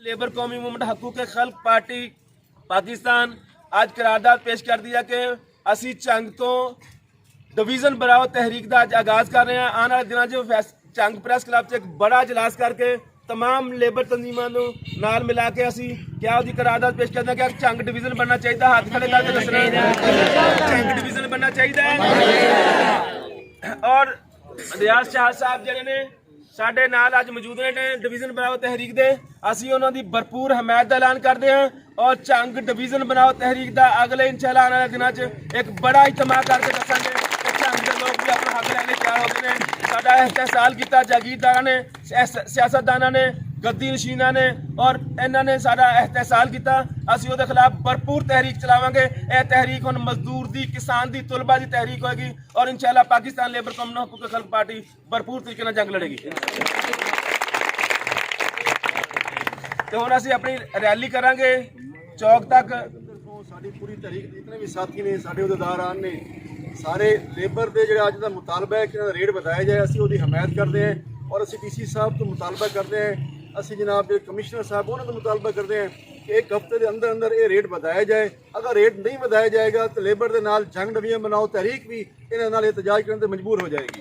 Labour कौमी movement हकूक खल्क party Pakistan आज करारदाद पेश कर दिया कि असी चंग तो डिवीजन बनाओ तहरीक का अज आगाज़ कर रहे हैं। आने वाले दिनों चंग प्रेस क्लब से एक बड़ा इजलास करके तमाम लेबर तंजीमों नाल मिला के असी क्या उसकी करारदाद पेश करते हैं कि चंग डिवीजन बनना चाहिए। हाथ खड़े करके दसना चंग डिवीजन बनना चाहिए। और रियाज शाह साहब जिहड़े ने साडे नाल अज मौजूद ने डिवीजन बनाओ तहरीक दे, असी उन्हां दी भरपूर हमायत का ऐलान करते हैं और चंग डिवीजन बनाओ तहरीक का अगले इंशाअल्लाह आने वाले दिनों एक बड़ा इज्तिमा करके दसांगे कि चंग दे लोग भी अपना हक लैने तैयार होते हैं। साडा एहतसाल किया जागीरदारां ने, सियासतदानां ने, गद्दी नशीनां ने और इन्होंने साडा एहतसाल किया। असी उहदे खिलाफ भरपूर तहरीक चलावांगे। यह तहरीक हुण मजदूर दी, किसान दी, तुलबा दी तहरीक होगी और इंशाअल्लाह पाकिस्तान लेबर कौम हकूक खल्क पार्टी भरपूर तरीके नाल जंग लड़ेगी। तो हुण असी अपनी रैली करांगे चौक तक। साडी पूरी तहरीक जितने भी साथी ने, साडे उहदेदारान ने, सारे लेबर के जो अज का मुतालबा है कि रेट बताया जाए, असी उसकी हमायत करते हैं और असी DC साहब तो मुतालबा करते हैं, असी जनाब जो कमिश्नर साहब उन्होंने मुतालबा करते हैं कि एक हफ्ते के अंदर अंदर ये रेट बताया जाए। अगर रेट नहीं बताया जाएगा तो लेबर के नाल जंग डिवीजन बनाओ तहरीक भी इन्होंने एहतजाज करने पर मजबूर हो जाएगी।